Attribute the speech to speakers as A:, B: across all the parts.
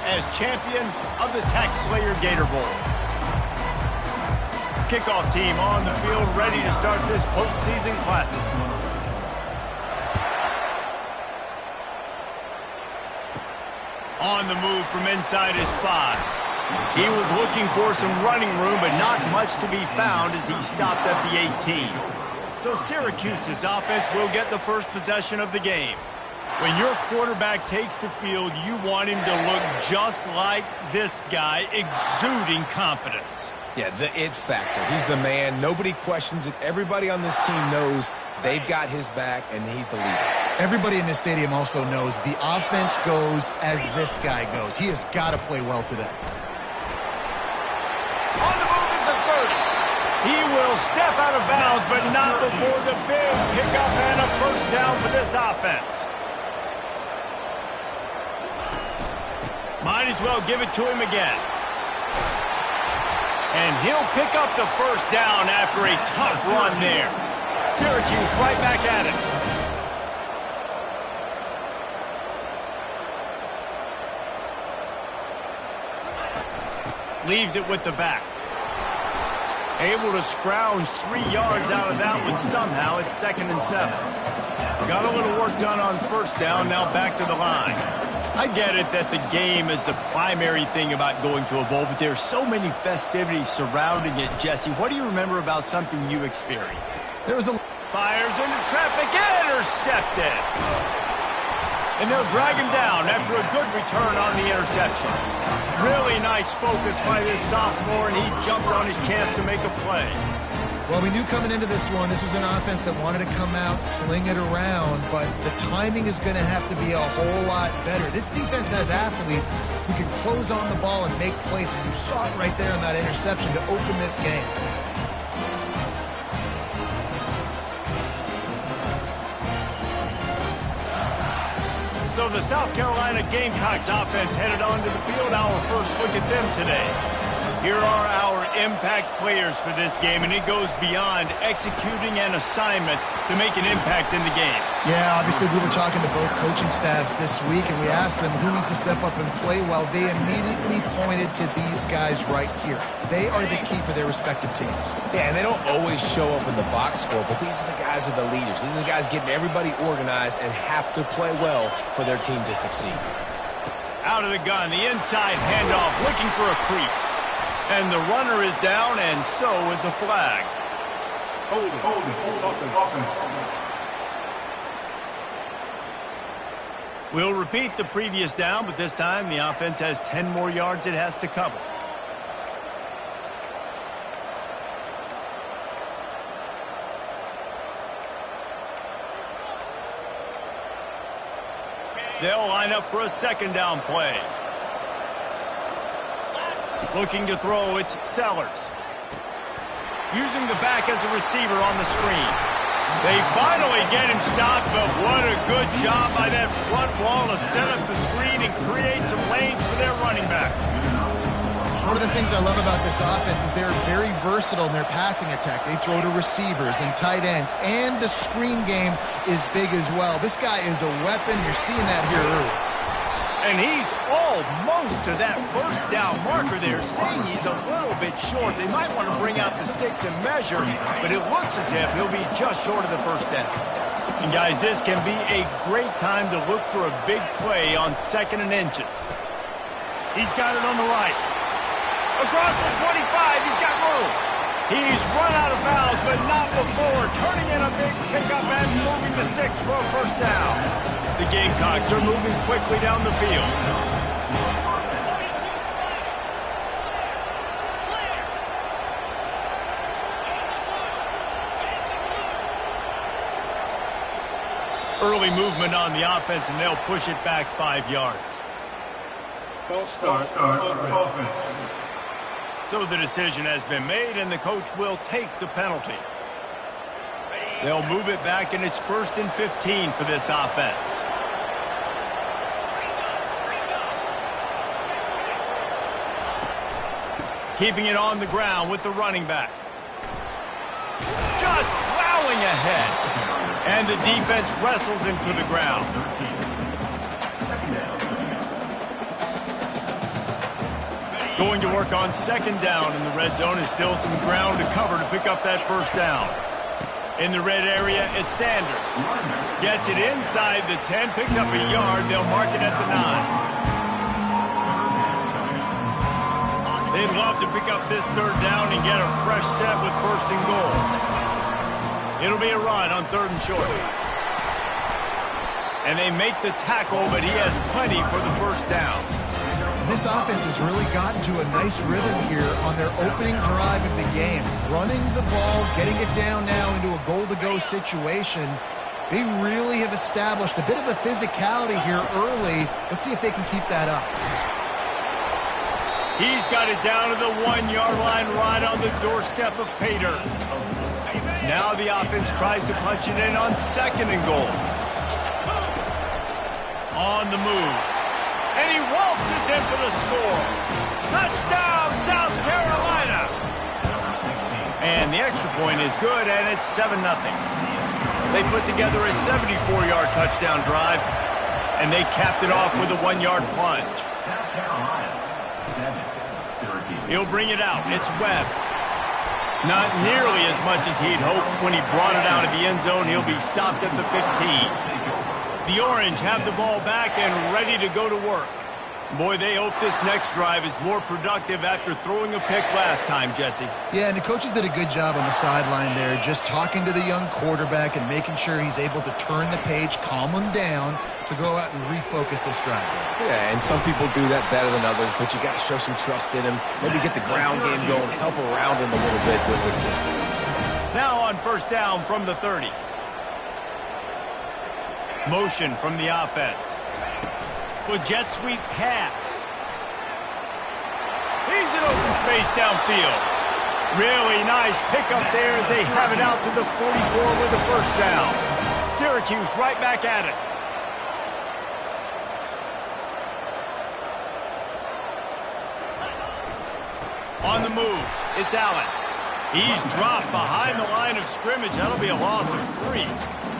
A: as champion of the Tax Slayer Gator Bowl. Kickoff team on the field ready to start this postseason classic. On the move from inside his 5. He was looking for some running room, but not much to be found as he stopped at the 18. So Syracuse's offense will get the first possession of the game. When your quarterback takes the field, you want him to look just like this guy, exuding confidence.
B: Yeah, the it factor. He's the man. Nobody questions it. Everybody on this team knows they've got his back, and he's the leader.
C: Everybody in this stadium also knows the offense goes as this guy goes. He has got to play well today.
A: On the move at the 30. He will step out of bounds, but not before the big pickup and a first down for this offense. Might as well give it to him again. And he'll pick up the first down after a tough run there. Syracuse right back at it. Leaves it with the back. Able to scrounge 3 yards out of that one somehow. It's 2nd and 7. Got a little work done on first down, now back to the line. I get it that the game is the primary thing about going to a bowl, but there's so many festivities surrounding it. Jesse, what do you remember about something you experienced?
C: There was a...
A: Fires into traffic, intercepted. And they'll drag him down after a good return on the interception. Really nice focus by this sophomore, and he jumped on his chance to make a play.
C: Well, we knew coming into this one, this was an offense that wanted to come out, sling it around, but the timing is going to have to be a whole lot better. This defense has athletes who can close on the ball and make plays, and you saw it right there in that interception to open this game.
A: So the South Carolina Gamecocks offense headed onto the field. Our first look at them today. Here are our impact players for this game, and it goes beyond executing an assignment to make an impact in the game.
C: Yeah, obviously we were talking to both coaching staffs this week, and we asked them who needs to step up and play well. They immediately pointed to these guys right here. They are the key for their respective teams.
B: Yeah, and they don't always show up in the box score, but these are the guys that are the leaders. These are the guys getting everybody organized and have to play well for their team to succeed.
A: Out of the gun, the inside handoff, looking for a crease. And the runner is down, and so is a flag.
D: Hold it.
A: We'll repeat the previous down, but this time the offense has 10 more yards it has to cover. They'll line up for a 2nd down play. Looking to throw, it's Sellers. Using the back as a receiver on the screen. They finally get him stopped, but what a good job by that front wall to set up the screen and create some lanes for their running back.
C: One of the things I love about this offense is they're very versatile in their passing attack. They throw to receivers and tight ends, and the screen game is big as well. This guy is a weapon. You're seeing that here early.
A: And he's almost to that first down marker there, saying he's a little bit short. They might want to bring out the sticks and measure, but it looks as if he'll be just short of the first down. And guys, this can be a great time to look for a big play on 2nd and inches. He's got it on the right. Across the 25, he's got room. He's run out of bounds, but not before turning in a big pickup and moving the sticks for a first down. The Gamecocks are moving quickly down the field. Early movement on the offense, and they'll push it back 5 yards.
D: False start.
A: So the decision has been made, and the coach will take the penalty. They'll move it back, and it's 1st and 15 for this offense. Keeping it on the ground with the running back. Just plowing ahead. And the defense wrestles him to the ground. Going to work on second down in the red zone is still some ground to cover to pick up that first down. In the red area, it's Sanders. Gets it inside the 10, picks up a yard. They'll mark it at the 9. They'd love to pick up this third down and get a fresh set with first and goal. It'll be a run on third and short. And they make the tackle, but he has plenty for the first down.
C: This offense has really gotten to a nice rhythm here on their opening drive of the game. Running the ball, getting it down now into a goal-to-go situation. They really have established a bit of a physicality here early. Let's see if they can keep that up.
A: He's got it down to the 1-yard line right on the doorstep of Pater. Now the offense tries to punch it in on second and goal. On the move. And he waltzes in for the score. Touchdown, South Carolina. And the extra point is good, and it's 7-0. They put together a 74-yard touchdown drive, and they capped it off with a 1-yard plunge. He'll bring it out. It's Webb. Not nearly as much as he'd hoped when he brought it out of the end zone. He'll be stopped at the 15. The Orange have the ball back and ready to go to work. Boy, they hope this next drive is more productive after throwing a pick last time, Jesse.
C: Yeah, and the coaches did a good job on the sideline there, just talking to the young quarterback and making sure he's able to turn the page, calm him down to go out and refocus this drive.
B: Yeah, and some people do that better than others, but you got to show some trust in him. Maybe get the ground game going, help around him a little bit with the system.
A: Now on first down from the 30. Motion from the offense. With jet sweep pass. He's in open space downfield. Really nice pickup there as they have it out to the 44 with the first down. Syracuse right back at it. On the move, it's Allen. He's dropped behind the line of scrimmage. That'll be a loss of 3.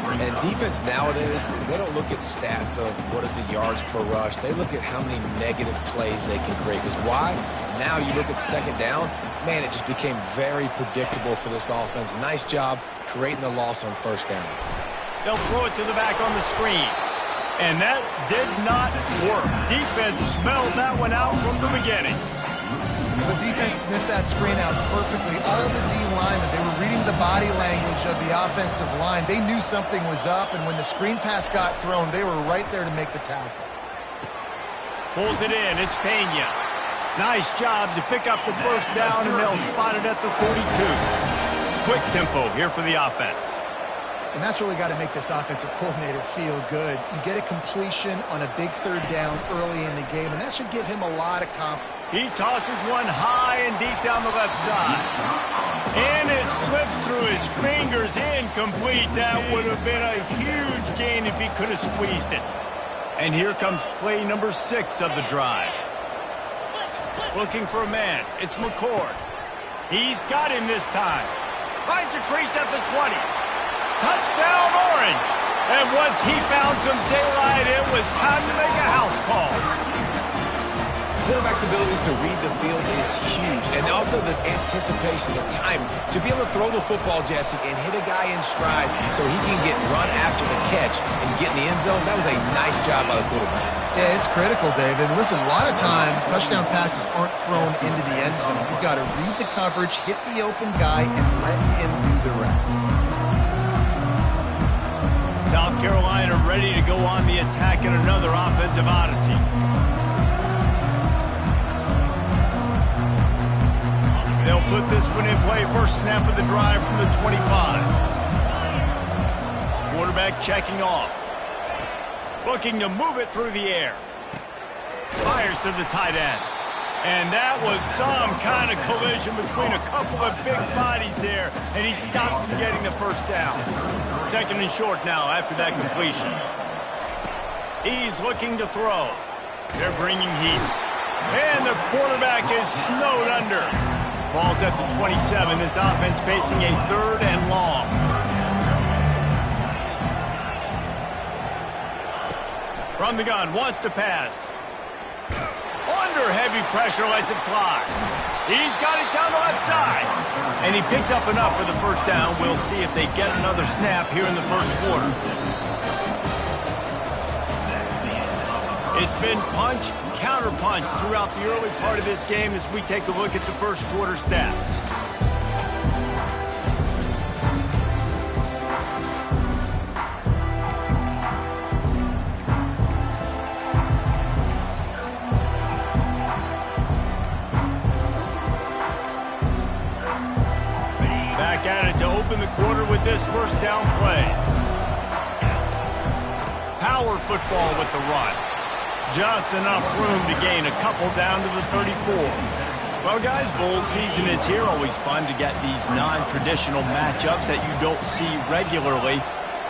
B: And defense nowadays, they don't look at stats of what is the yards per rush. They look at how many negative plays they can create. Because why? Now you look at second down, man, it just became very predictable for this offense. Nice job creating the loss on first down.
A: They'll throw it to the back on the screen. And that did not work. Defense smelled that one out from the beginning.
C: The defense sniffed that screen out perfectly. All the D linemen, they were reading the body language of the offensive line. They knew something was up, and when the screen pass got thrown, they were right there to make the tackle.
A: Pulls it in. It's Pena. Nice job to pick up the first down, and they'll spot it at the 42. Quick tempo here for the offense.
C: And that's really got to make this offensive coordinator feel good. You get a completion on a big third down early in the game, and that should give him a lot of confidence.
A: He tosses one high and deep down the left side. And it slips through his fingers, incomplete. That would have been a huge gain if he could have squeezed it. And here comes play number 6 of the drive. Looking for a man. It's McCord. He's got him this time. Finds a crease at the 20. Touchdown, Orange. And once he found some daylight, it was time to make a house call.
B: Quarterback's abilities to read the field is huge. And also the anticipation, the time to be able to throw the football, Jesse, and hit a guy in stride so he can get run after the catch and get in the end zone. That was a nice job by the quarterback.
C: Yeah, it's critical, David. Listen, a lot of times touchdown passes aren't thrown into the end zone. You've got to read the coverage, hit the open guy, and let him do the rest.
A: South Carolina ready to go on the attack in another offensive odyssey. They'll put this one in play. First snap of the drive from the 25. Quarterback checking off. Looking to move it through the air. Fires to the tight end. And that was some kind of collision between a couple of big bodies there, and he stopped from getting the first down. Second and short now after that completion. He's looking to throw. They're bringing heat. And the quarterback is snowed under. Ball's at the 27. This offense facing a third and long. From the gun, wants to pass. Under heavy Heavy pressure lets it fly. He's got it down the left side. And he picks up enough for the first down. We'll see if they get another snap here in the first quarter. It's been punch, counter-punch throughout the early part of this game as we take a look at the first quarter stats. Back at it to open the quarter with this first down play. Power football with the run. Just enough room to gain a couple down to the 34. Well, guys, bowl season is here. Always fun to get these non-traditional matchups that you don't see regularly.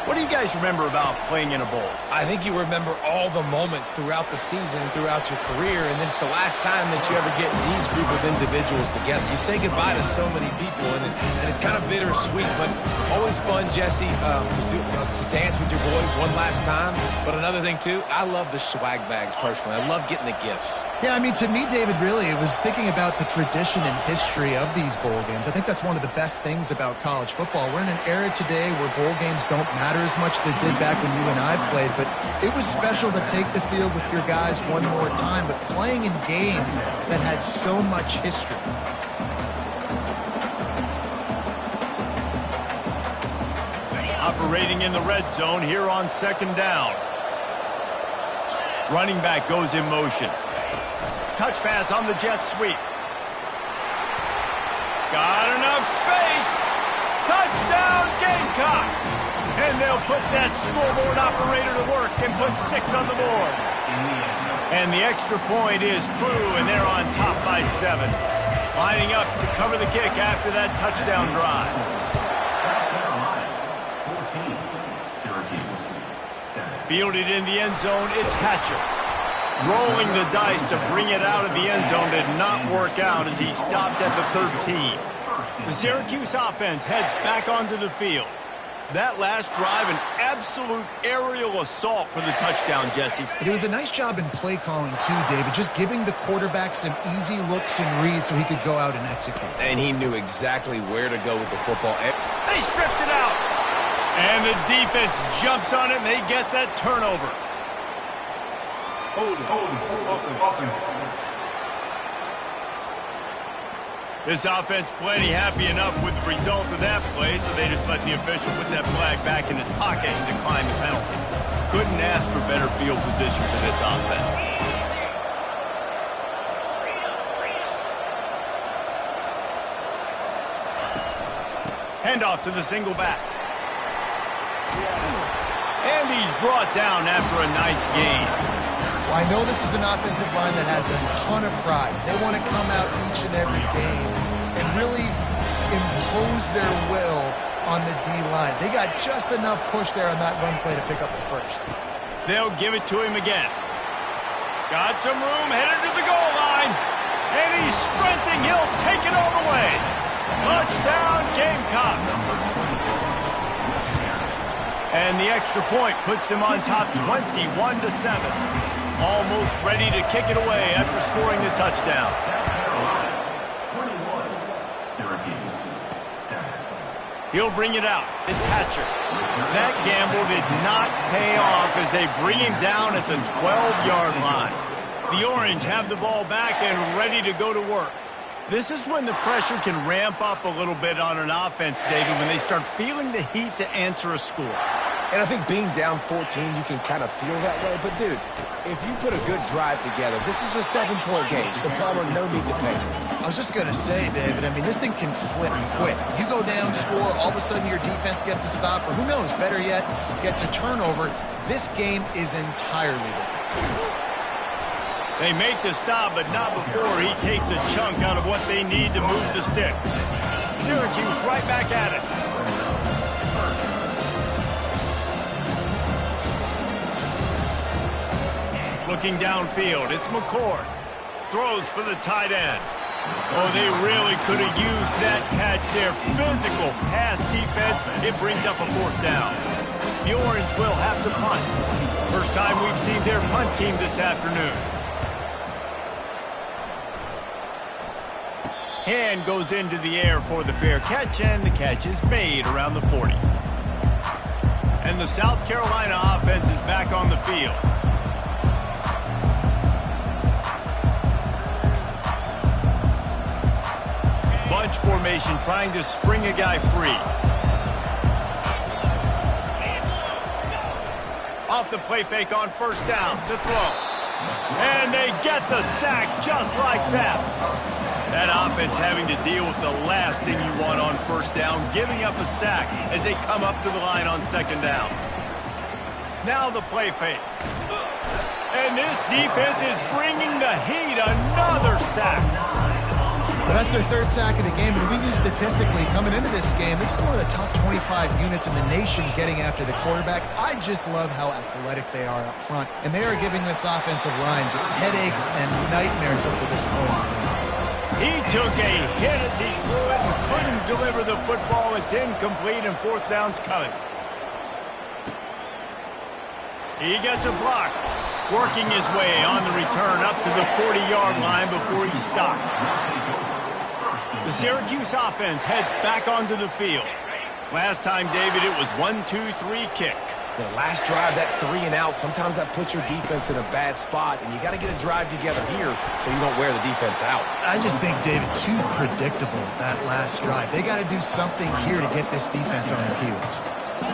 A: What do you guys remember about playing in a bowl?
B: I think you remember all the moments throughout the season and throughout your career, and then it's the last time that you ever get these group of individuals together. You say goodbye to so many people, and it's kind of bittersweet, but always fun, Jesse, to dance with your boys one last time. But another thing, too, I love the swag bags, personally. I love getting the gifts.
C: Yeah, I mean, to me, David, really, it was thinking about the tradition and history of these bowl games. I think that's one of the best things about college football. We're in an era today where bowl games don't matter as much as they did back when you and I played, but it was special to take the field with your guys one more time, but playing in games that had so much history.
A: Operating in the red zone here on second down. Running back goes in motion. Touch pass on the jet sweep. Got enough space. Touchdown Gamecocks. And they'll put that scoreboard operator to work and put 6 on the board. And the extra point is true, and they're on top by 7. Lining up to cover the kick after that touchdown drive. Fielded in the end zone, it's Hatcher. Rolling the dice to bring it out of the end zone did not work out as he stopped at the 13. The Syracuse offense heads back onto the field. That last drive, an absolute aerial assault for the touchdown, Jesse.
C: But it was a nice job in play calling, too, David, just giving the quarterback some easy looks and reads so he could go out and execute.
B: And he knew exactly where to go with the football.
A: They stripped it out. And the defense jumps on it, and they get that turnover.
D: Hold it.
A: This offense plenty happy enough with the result of that play, so they just let the official put that flag back in his pocket and decline the penalty. Couldn't ask for better field position for this offense. Handoff to the single back. And he's brought down after a nice gain.
C: Well, I know this is an offensive line that has a ton of pride. They want to come out each and every game and really impose their will on the D-line. They got just enough push there on that run play to pick up the first.
A: They'll give it to him again. Got some room, headed to the goal line. And he's sprinting. He'll take it all the way. Touchdown, Gamecock. And the extra point puts them on top 21-7. Almost ready to kick it away after scoring the touchdown. He'll bring it out. It's Hatcher. That gamble did not pay off as they bring him down at the 12-yard line. The Orange have the ball back and ready to go to work. This is when the pressure can ramp up a little bit on an offense, David, when they start feeling the heat to answer a score.
B: And I think being down 14, you can kind of feel that way. But, dude, if you put a good drive together, this is a 7-point game, so Palmer, no need to panic.
C: I was just going to say, David, I mean, this thing can flip quick. You go down, score, all of a sudden your defense gets a stop, or who knows, better yet, gets a turnover. This game is entirely different.
A: They make the stop, but not before he takes a chunk out of what they need to move the sticks. Syracuse right back at it. Looking downfield, it's McCord. Throws for the tight end. Oh, they really could have used that catch there. Physical pass defense. It brings up a 4th down. The Orange will have to punt. First time we've seen their punt team this afternoon. Hand goes into the air for the fair catch, and the catch is made around the 40. And the South Carolina offense is back on the field. Bunch formation, trying to spring a guy free. Off the play fake on first down to throw. And they get the sack just like that. That offense having to deal with the last thing you want on first down, giving up a sack as they come up to the line on second down. Now the play fake. And this defense is bringing the heat. Another sack.
C: Well, that's their third sack of the game, and we knew statistically coming into this game, this is one of the top 25 units in the nation getting after the quarterback. I just love how athletic they are up front, and they are giving this offensive line headaches and nightmares up to this point.
A: He took a hit as he threw it and couldn't deliver the football. It's incomplete, and fourth down's coming. He gets a block, working his way on the return up to the 40-yard line before he stopped. The Syracuse offense heads back onto the field. Last time, David, it was 1-2-3 kick.
B: The last drive, that 3 and out, sometimes that puts your defense in a bad spot, and you got to get a drive together here so you don't wear the defense out.
C: I just think, David, too predictable, that last drive. They got to do something here to get this defense on their heels.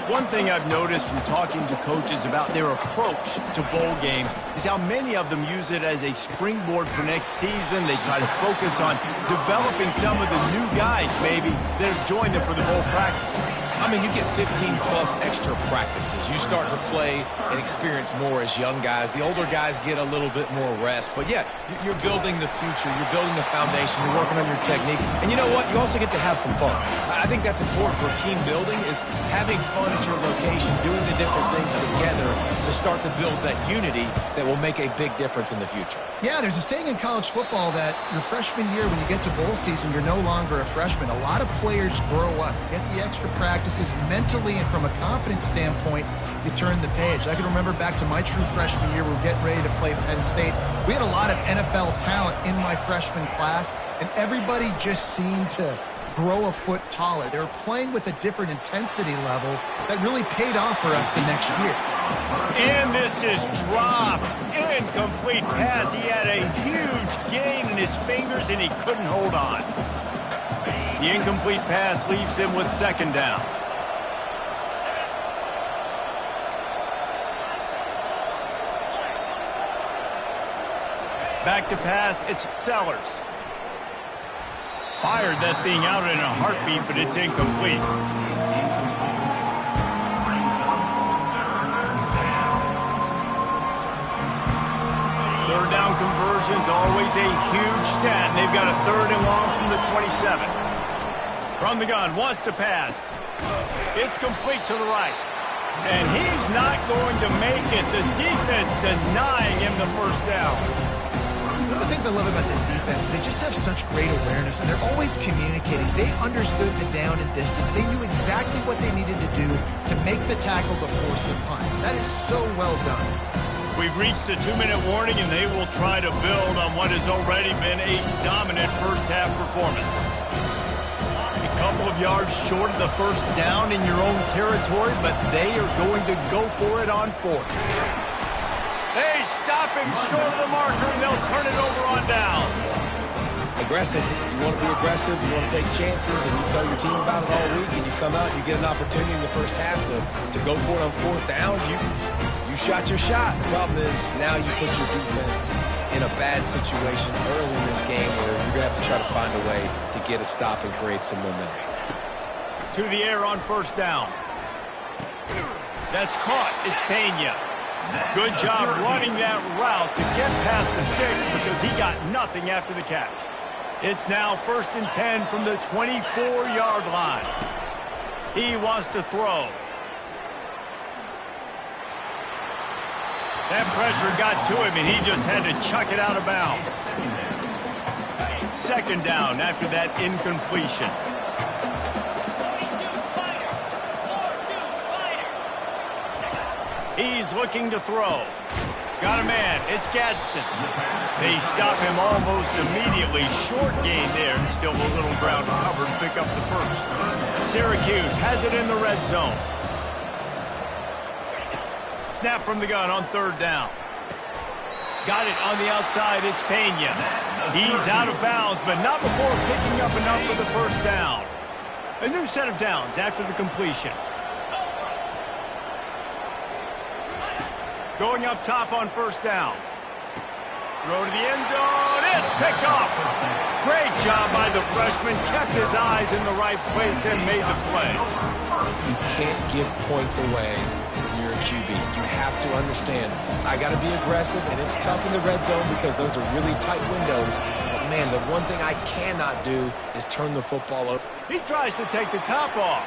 A: One thing I've noticed from talking to coaches about their approach to bowl games is how many of them use it as a springboard for next season. They try to focus on developing some of the new guys, maybe, that have joined them for the bowl practices.
B: I mean, you get 15-plus extra practices. You start to play and experience more as young guys. The older guys get a little bit more rest. But, yeah, you're building the future. You're building the foundation. You're working on your technique. And you know what? You also get to have some fun. I think that's important for team building is having fun at your location, doing the different things together to start to build that unity that will make a big difference in the future.
C: Yeah, there's a saying in college football that your freshman year, when you get to bowl season, you're no longer a freshman. A lot of players grow up, get the extra practices mentally, and from a confidence standpoint, you turn the page. I can remember back to my true freshman year, we were getting ready to play Penn State. We had a lot of NFL talent in my freshman class, and everybody just seemed to grow a foot taller. They were playing with a different intensity level that really paid off for us the next year.
A: And this is dropped. Incomplete pass. He had a huge gain in his fingers, and he couldn't hold on. The incomplete pass leaves him with second down. Back to pass, it's Sellers. Fired that thing out in a heartbeat, but it's incomplete. Third down conversions, always a huge stat. They've got a third and long from the 27. From the gun, wants to pass. It's complete to the right. And he's not going to make it. The defense denying him the first down.
C: One of the things I love about this defense, they just have such great awareness, and they're always communicating. They understood the down and distance. They knew exactly what they needed to do to make the tackle to force the punt. That is so well done.
A: We've reached the 2-minute warning, and they will try to build on what has already been a dominant first-half performance. A couple of yards short of the first down in your own territory, but they are going to go for it on fourth. They stop him short of the marker, and they'll turn it over on down.
B: Aggressive. You want to be aggressive. You want to take chances, and you tell your team about it all week, and you come out and you get an opportunity in the first half to go for it on fourth down. You shot your shot. The problem is now you put your defense in a bad situation early in this game where you're going to have to try to find a way to get a stop and create some momentum.
A: To the air on first down. That's caught. It's Pena. Good job running that route to get past the sticks because he got nothing after the catch. It's now 1st and 10 from the 24-yard line. He wants to throw. That pressure got to him, and he just had to chuck it out of bounds. Second down after that incompletion. He's looking to throw. Got a man. It's Gadsden. They stop him almost immediately. Short gain there. And still a little ground to cover to pick up the first. Syracuse has it in the red zone. Snap from the gun on third down. Got it on the outside. It's Pena. He's out of bounds, but not before picking up enough for the first down. A new set of downs after the completion. Going up top on first down. Throw to the end zone. It's picked off. Great job by the freshman. Kept his eyes in the right place and made the play.
B: You can't give points away when you're a QB. You have to understand, I got to be aggressive, and it's tough in the red zone because those are really tight windows. But, man, the one thing I cannot do is turn the football over.
A: He tries to take the top off.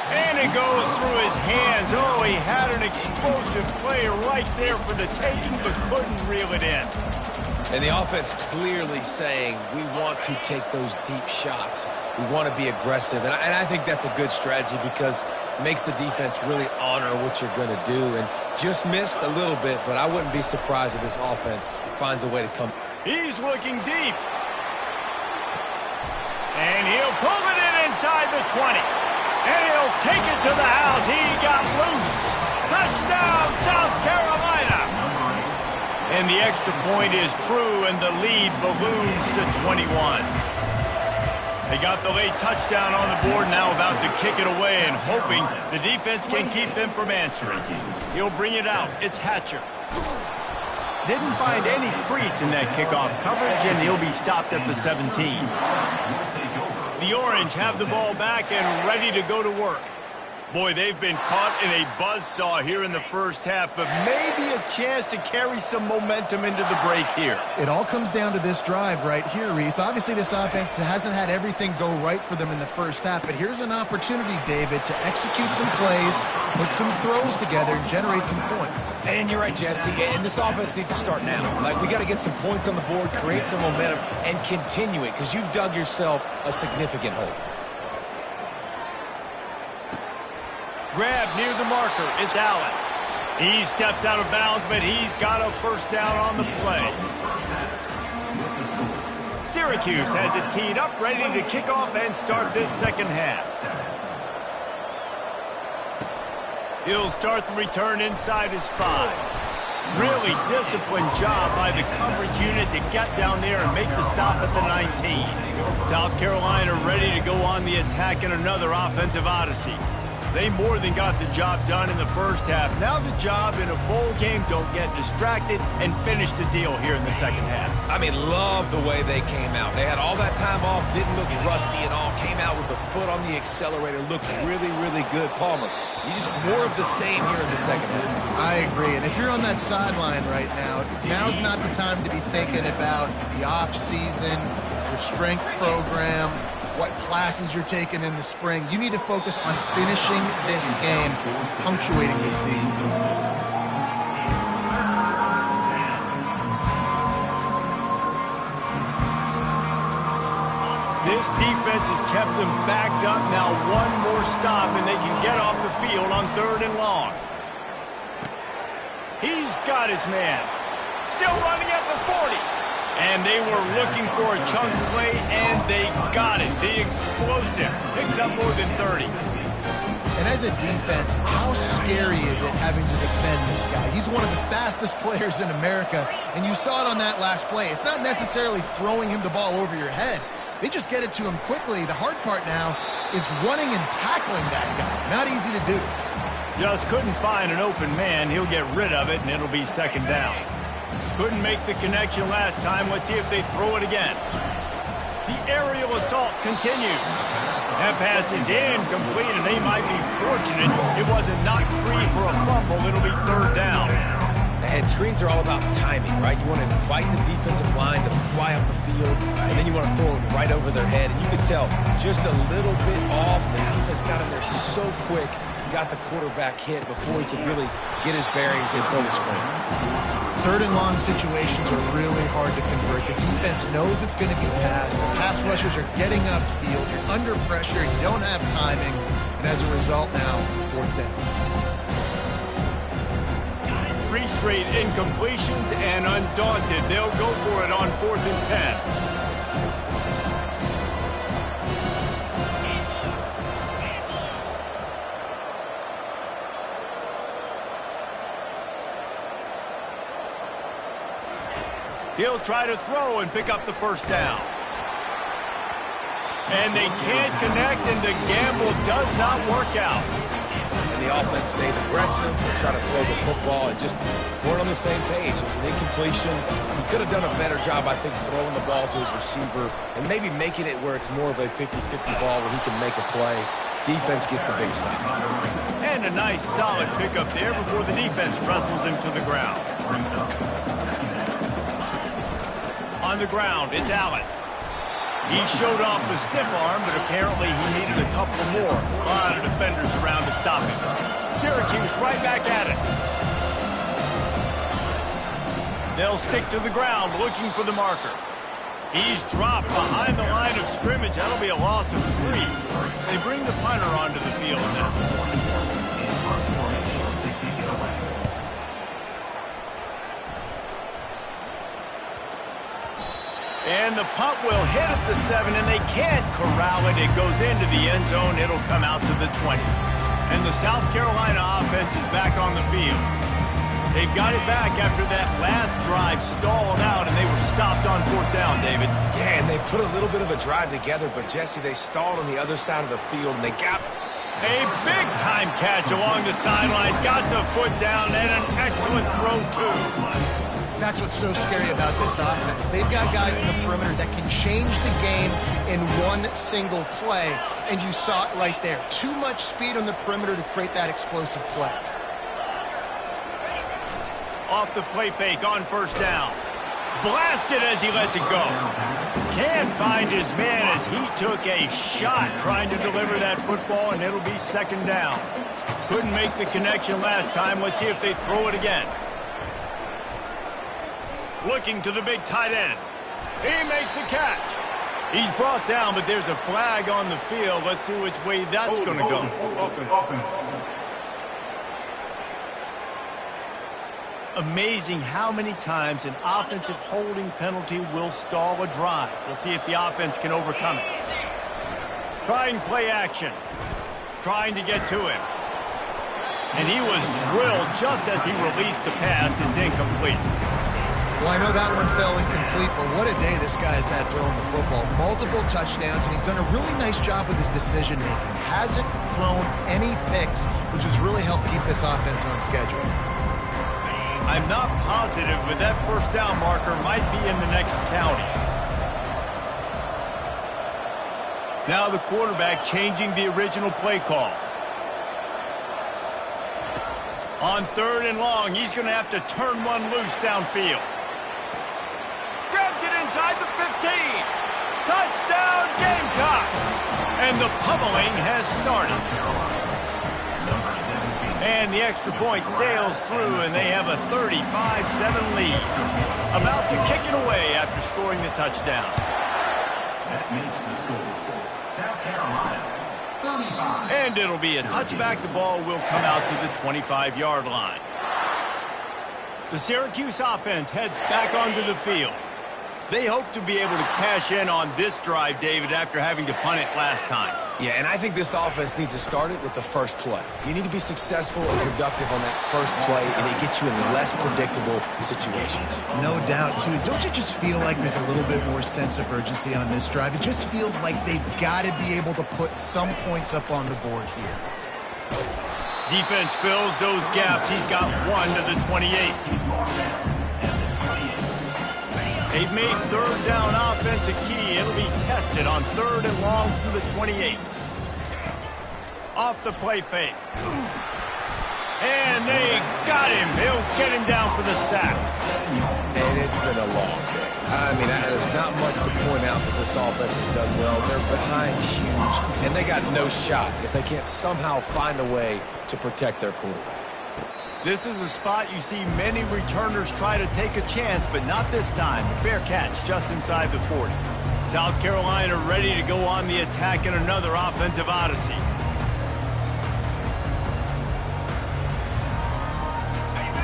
A: And it goes through his hands. Oh, he had an explosive play right there for the taking, but couldn't reel it in.
B: And the offense clearly saying, we want to take those deep shots. We want to be aggressive. And I think that's a good strategy because it makes the defense really honor what you're going to do. And just missed a little bit, but I wouldn't be surprised if this offense finds a way to come.
A: He's looking deep. And he'll pull it in inside the 20. And he'll take it to the house. He got loose. Touchdown, South Carolina. And the extra point is true, and the lead balloons to 21. They got the late touchdown on the board, now about to kick it away and hoping the defense can keep them from answering. He'll bring it out. It's Hatcher. Didn't find any crease in that kickoff coverage, and he'll be stopped at the 17. The Orange have the ball back and ready to go to work. Boy, they've been caught in a buzzsaw here in the first half, but maybe a chance to carry some momentum into the break here.
C: It all comes down to this drive right here, Reese. Obviously, this offense hasn't had everything go right for them in the first half, but here's an opportunity, David, to execute some plays, put some throws together, and generate some points.
B: And you're right, Jesse, and this offense needs to start now. Like, we got to get some points on the board, create some momentum, and continue it, because you've dug yourself a significant hole.
A: Grab near the marker. It's Allen. He steps out of bounds, but he's got a first down on the play. Syracuse has it teed up, ready to kick off and start this second half. He'll start the return inside his 5. Really disciplined job by the coverage unit to get down there and make the stop at the 19. South Carolina ready to go on the attack in another offensive odyssey. They more than got the job done in the first half. Now the job in a bowl game, don't get distracted and finish the deal here in the second half.
B: I mean, love the way they came out. They had all that time off, didn't look rusty at all, came out with the foot on the accelerator, looked really, really good. Palmer, you just more of the same here in the second half.
C: I agree, and if you're on that sideline right now, now's not the time to be thinking about the off-season, your strength program, what classes you're taking in the spring. You need to focus on finishing this game, punctuating this season.
A: This defense has kept them backed up. Now one more stop, and they can get off the field on 3rd and long. He's got his man. Still running at the 40. And they were looking for a chunk play, and they got it. The explosive picks up more than 30.
C: And as a defense, how scary is it having to defend this guy? He's one of the fastest players in America, and you saw it on that last play. It's not necessarily throwing him the ball over your head. They just get it to him quickly. The hard part now is running and tackling that guy. Not easy to do.
A: Just couldn't find an open man. He'll get rid of it, and it'll be second down. Couldn't make the connection last time. Let's see if they throw it again. The aerial assault continues. That pass is incomplete, and they might be fortunate it wasn't knocked free for a fumble. It'll be 3rd down.
B: And screens are all about timing, right? You want to invite the defensive line to fly up the field, and then you want to throw it right over their head. And you could tell just a little bit off. The defense got in there so quick, got the quarterback hit before he could really get his bearings and throw the screen.
C: 3rd and long situations are really hard to convert. The defense knows it's going to be passed. The pass rushers are getting upfield. You're under pressure. You don't have timing. And as a result now, 4th down.
A: 3 straight incompletions, and undaunted, they'll go for it on 4th and 10. He'll try to throw and pick up the first down. And they can't connect, and the gamble does not work out.
B: And the offense stays aggressive. They try to throw the football and just weren't on the same page. It was an incompletion. He could have done a better job, I think, throwing the ball to his receiver and maybe making it where it's more of a 50-50 ball where he can make a play. Defense gets the big stop.
A: And a nice, solid pickup there before the defense wrestles him to the ground. On the ground, it's Allen. He showed off the stiff arm, but apparently he needed a couple more. A lot of defenders around to stop him. Syracuse right back at it. They'll stick to the ground looking for the marker. He's dropped behind the line of scrimmage. That'll be a loss of 3. They bring the punter onto the field now. And the punt will hit at the 7, and they can't corral it. It goes into the end zone. It'll come out to the 20. And the South Carolina offense is back on the field. They've got it back after that last drive stalled out, and they were stopped on 4th down, David.
B: Yeah, and they put a little bit of a drive together, but, Jesse, they stalled on the other side of the field, and they got
A: a big-time catch along the sidelines. Got the foot down, and an excellent throw, too.
C: That's what's so scary about this offense. They've got guys in the perimeter that can change the game in one single play, and you saw it right there. Too much speed on the perimeter to create that explosive play.
A: Off the play fake on 1st down. Blasted as he lets it go. Can't find his man as he took a shot trying to deliver that football, and it'll be 2nd down. Couldn't make the connection last time. Let's see if they throw it again. Looking to the big tight end. He makes the catch. He's brought down, but there's a flag on the field. Let's see which way that's going to go. Amazing how many times an offensive holding penalty will stall a drive. We'll see if the offense can overcome it. Trying play action. Trying to get to him. And he was drilled just as he released the pass. It's incomplete.
C: Well, I know that one fell incomplete, but what a day this guy's had throwing the football. Multiple touchdowns, and he's done a really nice job with his decision-making. Hasn't thrown any picks, which has really helped keep this offense on schedule.
A: I'm not positive, but that 1st down marker might be in the next county. Now the quarterback changing the original play call. On 3rd and long, he's going to have to turn one loose downfield. Grabs it inside the 15. Touchdown, Gamecocks! And the pummeling has started. And the extra point sails through, and they have a 35-7 lead. About to kick it away after scoring the touchdown.
D: That makes the score South Carolina 35.
A: And it'll be a touchback. The ball will come out to the 25-yard line. The Syracuse offense heads back onto the field. They hope to be able to cash in on this drive, David, after having to punt it last time.
B: Yeah, and I think this offense needs to start it with the first play. You need to be successful and productive on that first play, and it gets you in less predictable situations.
C: No doubt, too. Don't you just feel like there's a little bit more sense of urgency on this drive? It just feels like they've got to be able to put some points up on the board here.
A: Defense fills those gaps. He's got 1 to the 28. They've made 3rd down offense a key. It'll be tested on 3rd and long through the 28. Off the play fake. And they got him. He'll get him down for the sack.
B: And it's been a long day. I mean, there's not much to point out that this offense has done well. They're behind huge, and they got no shot if they can't somehow find a way to protect their quarterback.
A: This is a spot you see many returners try to take a chance, but not this time. A fair catch just inside the 40. South Carolina ready to go on the attack in another offensive odyssey.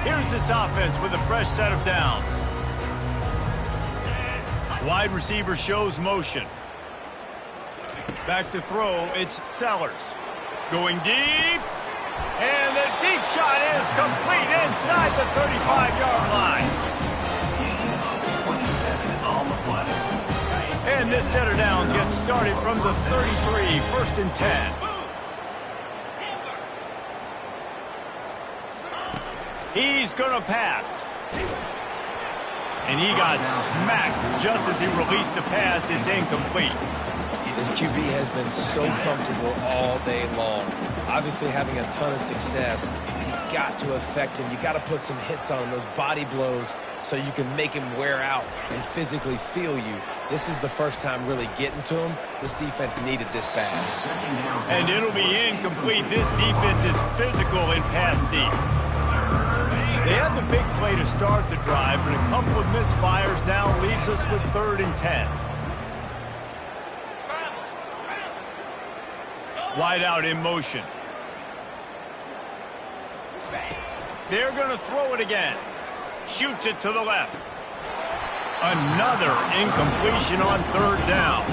A: Here's this offense with a fresh set of downs. Wide receiver shows motion. Back to throw, it's Sellers. Going deep. And the deep shot is complete inside the 35-yard line. And this set of downs gets started from the 33, 1st and 10. He's going to pass. And he got smacked just as he released the pass. It's incomplete.
B: This QB has been so comfortable all day long. Obviously having a ton of success. You've got to affect him. You've got to put some hits on him, those body blows, so you can make him wear out and physically feel you. This is the first time really getting to him. This defense needed this bad.
A: And it'll be incomplete. This defense is physical in pass deep. They had the big play to start the drive, but a couple of misfires now leaves us with 3rd and 10. Wide out in motion. They're going to throw it again. Shoots it to the left. Another incompletion on 3rd down.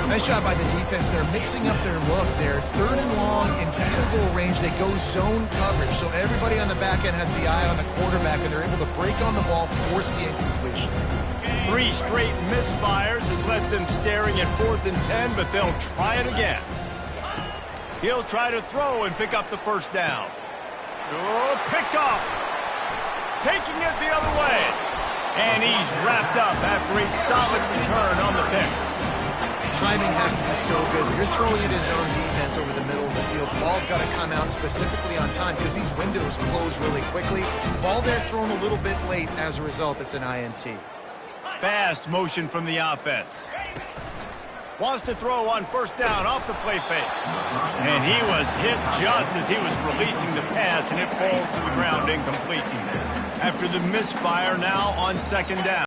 C: Nice job by the defense. They're mixing up their look. They're 3rd and long in field goal range. They go zone coverage. So everybody on the back end has the eye on the quarterback, and they're able to break on the ball, force the incompletion.
A: 3 straight misfires has left them staring at 4th and 10, but they'll try it again. He'll try to throw and pick up the 1st down. Oh, picked off. Taking it the other way. And he's wrapped up after a solid return on the pick.
C: Timing has to be so good. When you're throwing it his own defense over the middle of the field, the ball's got to come out specifically on time because these windows close really quickly. Ball there thrown a little bit late. As a result, it's an INT.
A: Fast motion from the offense. Wants to throw on 1st down off the play fake. And he was hit just as he was releasing the pass, and it falls to the ground incomplete. After the misfire, now on 2nd down.